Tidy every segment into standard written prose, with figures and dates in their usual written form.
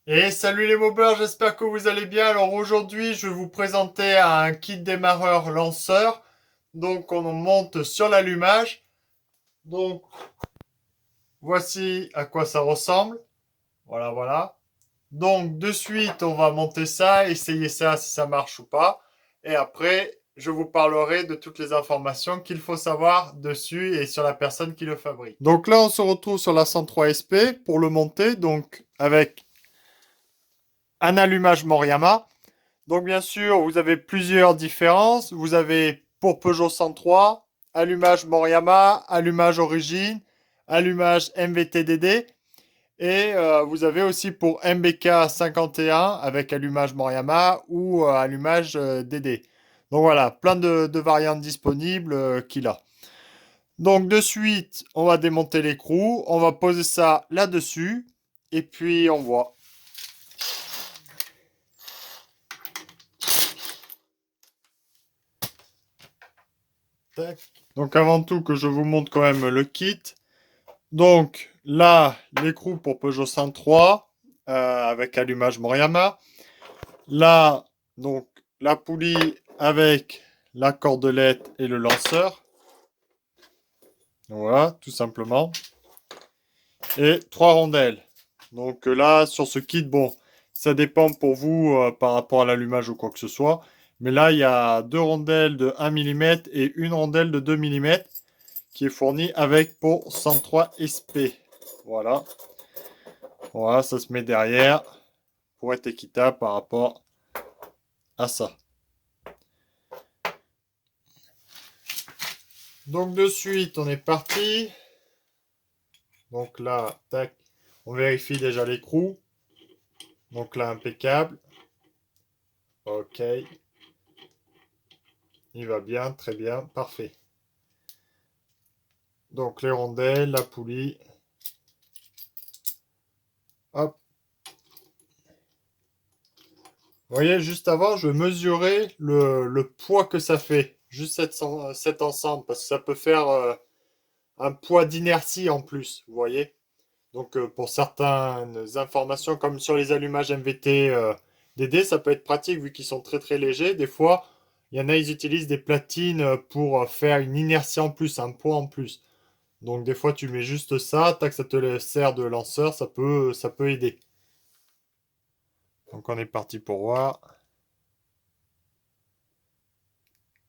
Et salut les mobeurs, j'espère que vous allez bien. Alors aujourd'hui, je vais vous présenter un kit démarreur lanceur. Donc on monte sur l'allumage. Donc voici à quoi ça ressemble. Voilà, voilà. Donc de suite, on va monter ça, essayer ça si ça marche ou pas. Et après, je vous parlerai de toutes les informations qu'il faut savoir dessus et sur la personne qui le fabrique. Donc là, on se retrouve sur la 103 SP pour le monter. Donc avec un allumage Moriyama. Donc bien sûr, vous avez plusieurs différences. Vous avez pour Peugeot 103, allumage Moriyama, allumage Origine, allumage MVT-DD. Et vous avez aussi pour MBK 51 avec allumage Moriyama ou allumage DD. Donc voilà, plein de variantes disponibles qu'il a. Donc de suite, on va démonter l'écrou, on va poser ça là-dessus et puis on voit. Tac. Donc avant tout que je vous montre quand même le kit. Donc là, l'écrou pour Peugeot 103 avec allumage Moriyama. Là, donc la poulie avec la cordelette et le lanceur. Voilà, tout simplement. Et trois rondelles. Donc là, sur ce kit, bon, ça dépend pour vous par rapport à l'allumage ou quoi que ce soit. Mais là, il y a deux rondelles de 1 mm et une rondelle de 2 mm qui est fournie avec pour 103 SP. Voilà. Voilà, ça se met derrière pour être équitable par rapport à ça. Donc de suite, on est parti. Donc là, tac, on vérifie déjà l'écrou. Donc là, impeccable. Ok. Il va bien, très bien, parfait. Donc les rondelles, la poulie. Hop. Vous voyez, juste avant, je mesurais le poids que ça fait. Juste cet ensemble, parce que ça peut faire un poids d'inertie en plus, vous voyez. Donc pour certaines informations, comme sur les allumages MVT DD, ça peut être pratique vu qu'ils sont très très légers. Des fois, il y en a, ils utilisent des platines pour faire une inertie en plus, un poids en plus. Donc des fois, tu mets juste ça, tac, ça te sert de lanceur, ça peut aider. Donc on est parti pour voir.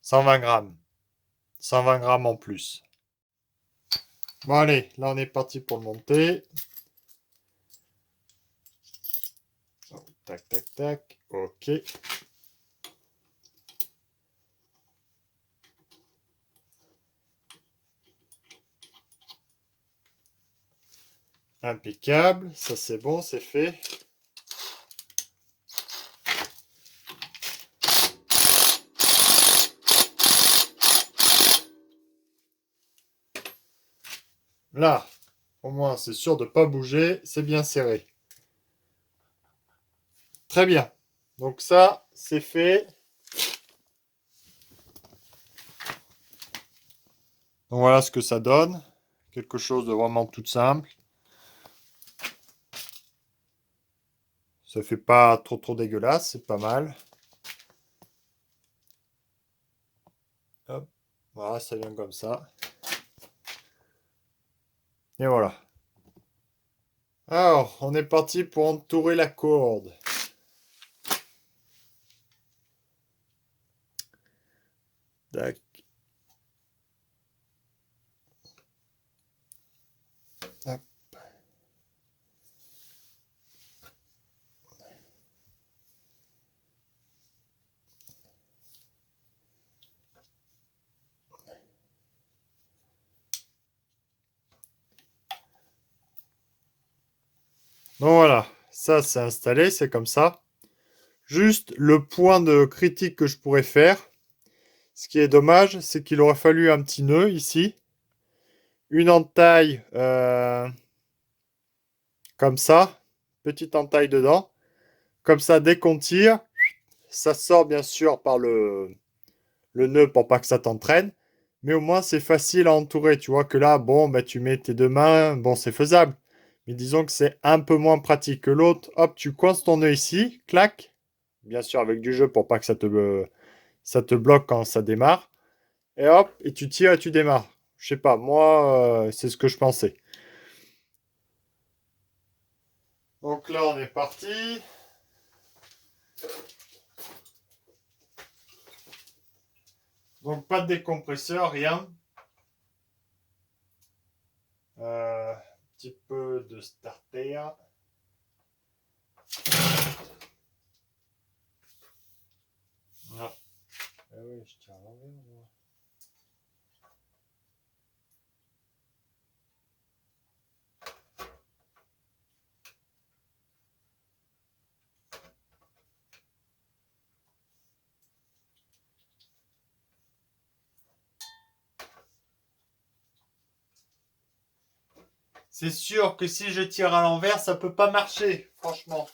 120 grammes. 120 grammes en plus. Bon allez, là on est parti pour le monter. Oh, tac, tac, tac. Ok. Impeccable. Ça c'est bon, c'est fait. Là, au moins c'est sûr de ne pas bouger. C'est bien serré. Très bien. Donc ça, c'est fait. Donc voilà ce que ça donne. Quelque chose de vraiment tout simple. Ça fait pas trop dégueulasse, c'est pas mal. Hop. Voilà, ça vient comme ça. Et voilà. Alors, on est parti pour entourer la corde. Tac. Hop. Donc voilà, ça c'est installé, c'est comme ça. Juste le point de critique que je pourrais faire, ce qui est dommage, c'est qu'il aurait fallu un petit nœud ici, une entaille comme ça, petite entaille dedans. Comme ça, dès qu'on tire, ça sort bien sûr par le nœud pour pas que ça t'entraîne. Mais au moins, c'est facile à entourer. Tu vois que là, bon, bah, tu mets tes deux mains, bon, c'est faisable. Mais disons que c'est un peu moins pratique que l'autre. Hop, tu coinces ton nœud ici, clac. Bien sûr avec du jeu pour pas que ça te bloque quand ça démarre. Et hop, et tu tires et tu démarres. Je sais pas, moi, c'est ce que je pensais. Donc là, on est parti. Donc pas de décompresseur, rien. Un petit peu de starter. Ah. Eh oui, je tiens à l'envers, moi. C'est sûr que si je tire à l'envers, ça peut pas marcher, franchement.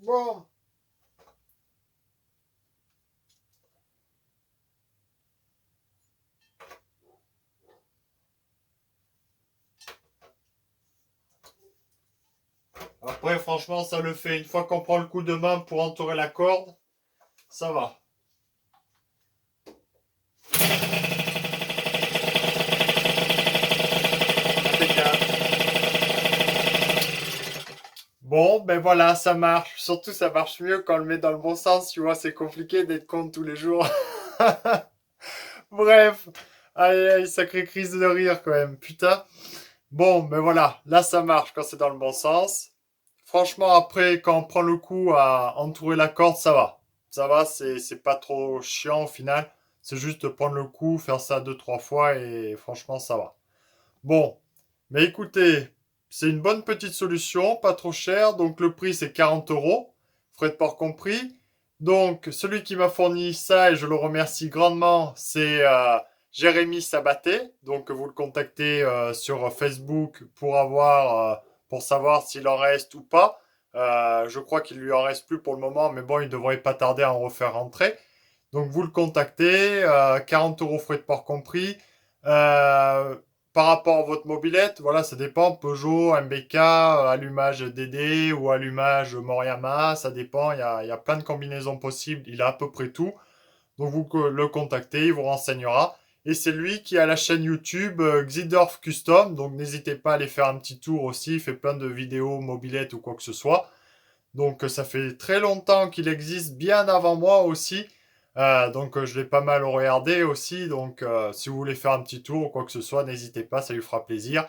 Bon. Après, franchement, ça le fait. Une fois qu'on prend le coup de main pour entourer la corde, ça va. Impeccable. Bon, ben voilà, ça marche. Surtout, ça marche mieux quand on le met dans le bon sens. Tu vois, c'est compliqué d'être con tous les jours. Bref. Aïe, aïe, sacrée crise de rire quand même. Putain. Bon, ben voilà. Là, ça marche quand c'est dans le bon sens. Franchement, après, quand on prend le coup à entourer la corde, ça va. Ça va, c'est pas trop chiant au final. C'est juste prendre le coup, faire ça deux, trois fois et franchement, ça va. Bon, mais écoutez, c'est une bonne petite solution, pas trop cher. Donc le prix c'est 40 euros, frais de port compris. Donc celui qui m'a fourni ça, et je le remercie grandement, c'est Jérémy Sabaté. Donc vous le contactez sur Facebook pour savoir s'il en reste ou pas. Je crois qu'il lui en reste plus pour le moment, mais bon, il devrait pas tarder à en refaire rentrer. Donc vous le contactez, 40 euros frais de port compris. Euh, Par rapport à votre mobilette, voilà, ça dépend. Peugeot, MBK, allumage DD ou allumage Moriyama, ça dépend. Il y a plein de combinaisons possibles. Il a à peu près tout. Donc vous le contactez, il vous renseignera. Et c'est lui qui a la chaîne YouTube Xidorf Custom. Donc n'hésitez pas à aller faire un petit tour aussi. Il fait plein de vidéos mobilettes ou quoi que ce soit. Donc ça fait très longtemps qu'il existe, bien avant moi aussi. Donc je l'ai pas mal regardé aussi. Donc si vous voulez faire un petit tour ou quoi que ce soit, n'hésitez pas, ça lui fera plaisir.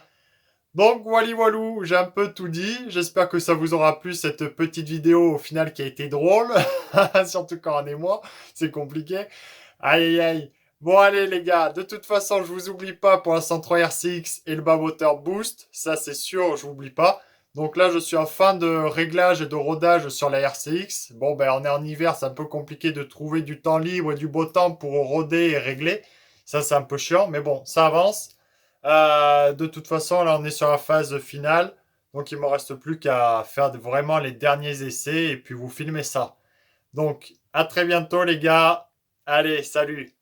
Donc voilà, voilou, j'ai un peu tout dit. J'espère que ça vous aura plu cette petite vidéo au final qui a été drôle. Surtout quand on est moi, c'est compliqué. Aïe aïe aïe. Bon allez les gars, de toute façon je vous oublie pas pour la 103 RCX et le bas moteur boost, ça c'est sûr, je vous oublie pas. Donc là je suis en fin de réglage et de rodage sur la RCX. Bon ben on est en hiver, c'est un peu compliqué de trouver du temps libre et du beau temps pour roder et régler. Ça c'est un peu chiant, mais bon, ça avance. De toute façon là on est sur la phase finale. Donc il me reste plus qu'à faire vraiment les derniers essais et puis vous filmer ça. Donc à très bientôt les gars. Allez, salut!